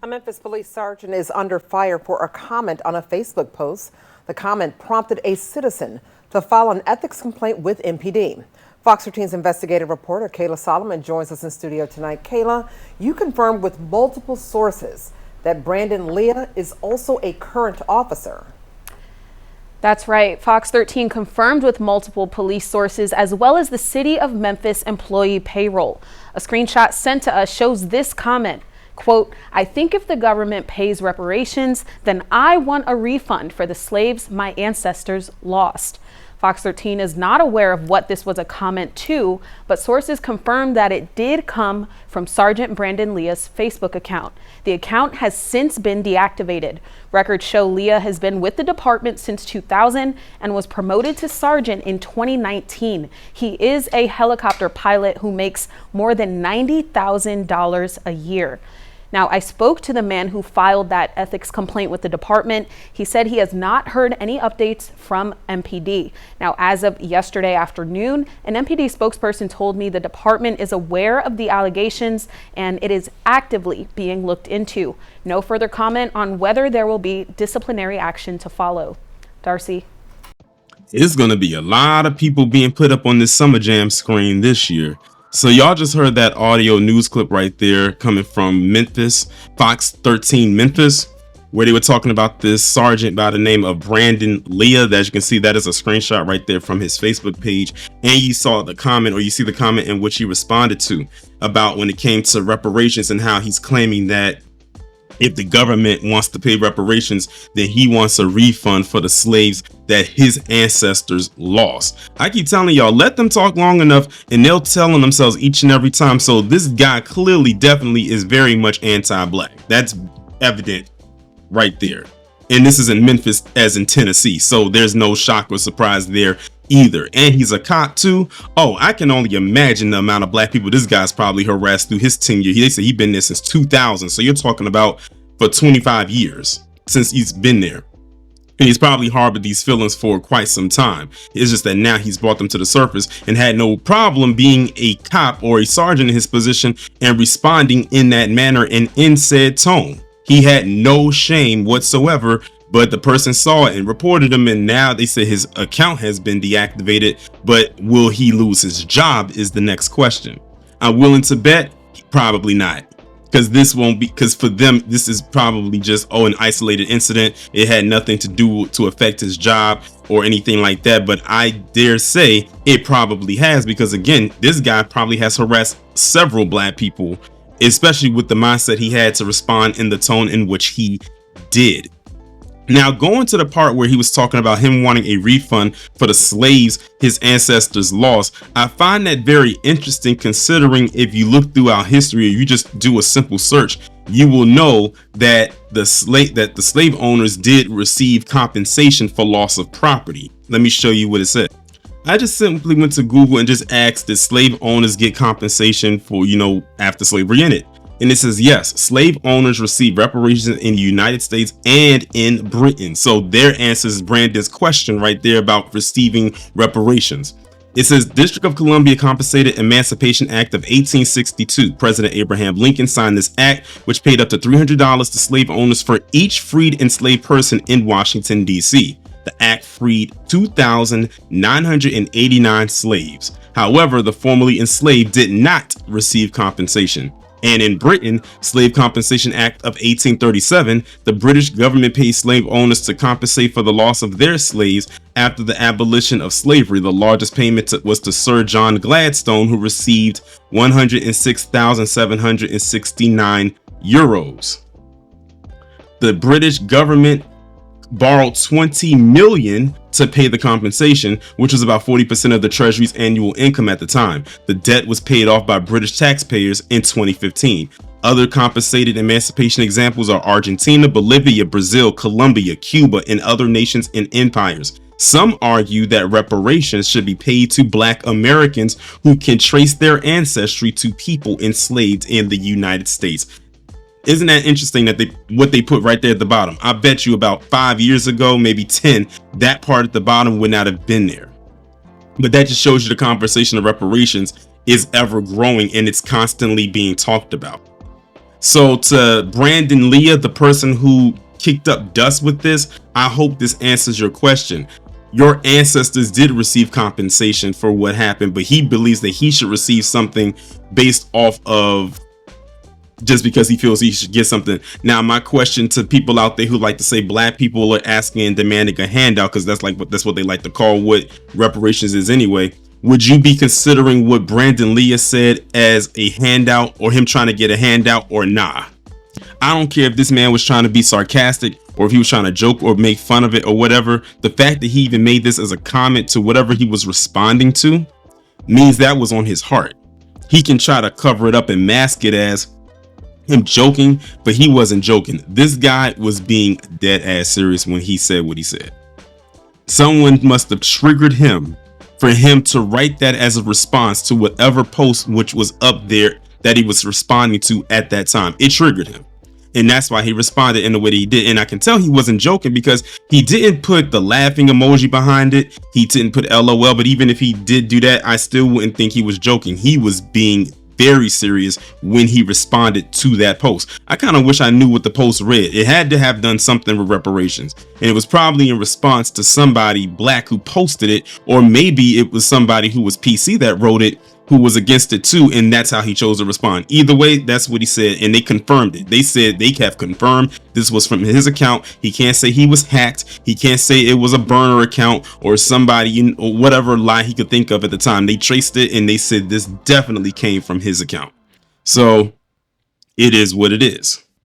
A Memphis police sergeant is under fire for a comment on a Facebook post. The comment prompted a citizen to file an ethics complaint with MPD. Fox 13's investigative reporter Kayla Solomon joins us in studio tonight. Kayla, you confirmed with multiple sources that Brandon Leah is also a current officer. That's right. Fox 13 confirmed with multiple police sources as well as the City of Memphis employee payroll. A screenshot sent to us shows this comment. Quote, "I think if the government pays reparations, then I want a refund for the slaves my ancestors lost." Fox 13 is not aware of what this was a comment to, but sources confirmed that it did come from Sergeant Brandon Leah's Facebook account. The account has since been deactivated. Records show Leah has been with the department since 2000 and was promoted to sergeant in 2019. He is a helicopter pilot who makes more than $90,000 a year. Now, I spoke to the man who filed that ethics complaint with the department. He said he has not heard any updates from MPD. Now, as of yesterday afternoon, an MPD spokesperson told me the department is aware of the allegations and it is actively being looked into. No further comment on whether there will be disciplinary action to follow. Darcy. It's going to be a lot of people being put up on this Summer Jam screen this year. So y'all just heard that audio news clip right there coming from Memphis, Fox 13 Memphis, where they were talking about this sergeant by the name of Brandon Leah. As you can see, that is a screenshot right there from his Facebook page. And you saw the comment, or you see the comment in which he responded to about when it came to reparations and how he's claiming that if the government wants to pay reparations, then he wants a refund for the slaves that his ancestors lost. I keep telling y'all, let them talk long enough and they'll tell on themselves each and every time. So this guy clearly definitely is very much anti-black. That's evident right there. And this is in Memphis as in Tennessee. So there's no shock or surprise there either. And he's a cop too. Oh, I can only imagine the amount of black people this guy's probably harassed through his tenure. They say he's been there since 2000. So you're talking about for 25 years since he's been there. And he's probably harbored these feelings for quite some time. It's just that now he's brought them to the surface and had no problem being a cop or a sergeant in his position and responding in that manner and in said tone. He had no shame whatsoever, but the person saw it and reported him, and now they say his account has been deactivated. But will he lose his job is the next question. I'm willing to bet probably not, because this won't be, because for them this is probably just an isolated incident. It had nothing to do to affect his job or anything like that. But I dare say it probably has, because again, this guy probably has harassed several black people, especially with the mindset he had to respond in the tone in which he did. Now, going to the part where he was talking about him wanting a refund for the slaves his ancestors lost, I find that very interesting, considering if you look through our history or you just do a simple search, you will know that the slave owners did receive compensation for loss of property. Let me show you what it said. I just simply went to Google and just asked, did slave owners get compensation for, after slavery ended? And it says, yes, slave owners receive reparations in the United States and in Britain. So their answer is Brandon's question right there about receiving reparations. It says District of Columbia Compensated Emancipation Act of 1862. President Abraham Lincoln signed this act, which paid up to $300 to slave owners for each freed enslaved person in Washington, D.C. The act freed 2,989 slaves. However, the formerly enslaved did not receive compensation. And in Britain, Slave Compensation Act of 1837, the British government paid slave owners to compensate for the loss of their slaves after the abolition of slavery. The largest payment was to Sir John Gladstone, who received 106,769 euros. The British government borrowed 20 million to pay the compensation, which was about 40% of the Treasury's annual income at the time. The debt was paid off by British taxpayers in 2015. Other compensated emancipation examples are Argentina, Bolivia, Brazil, Colombia, Cuba, and other nations and empires. Some argue that reparations should be paid to Black Americans who can trace their ancestry to people enslaved in the United States. Isn't that interesting that what they put right there at the bottom? I bet you about 5 years ago, maybe 10, that part at the bottom would not have been there. But that just shows you the conversation of reparations is ever growing and it's constantly being talked about. So to Brandon Leah, the person who kicked up dust with this, I hope this answers your question. Your ancestors did receive compensation for what happened, but he believes that he should receive something based off of just because he feels he should get something. Now, my question to people out there who like to say black people are asking and demanding a handout, because that's what they like to call what reparations is anyway. Would you be considering what Brandon Leah said as a handout, or him trying to get a handout, or nah? I don't care if this man was trying to be sarcastic or if he was trying to joke or make fun of it or whatever. The fact that he even made this as a comment to whatever he was responding to means that was on his heart. He can try to cover it up and mask it as him joking, but he wasn't joking. This guy was being dead ass serious when he said what he said. Someone must have triggered him for him to write that as a response to whatever post which was up there that he was responding to at that time. It triggered him. And that's why he responded in the way that he did. And I can tell he wasn't joking, because he didn't put the laughing emoji behind it. He didn't put LOL. But even if he did do that, I still wouldn't think he was joking. He was being very serious when he responded to that post. I kind of wish I knew what the post read. It had to have done something with reparations. And it was probably in response to somebody black who posted it. Or maybe it was somebody who was PC that wrote it, who was against it too, and that's how he chose to respond. Either way, that's what he said, and they confirmed it. They said they have confirmed this was from his account. He can't say he was hacked. He can't say it was a burner account or somebody, or whatever lie he could think of at the time. They traced it and they said this definitely came from his account. So it is what it is.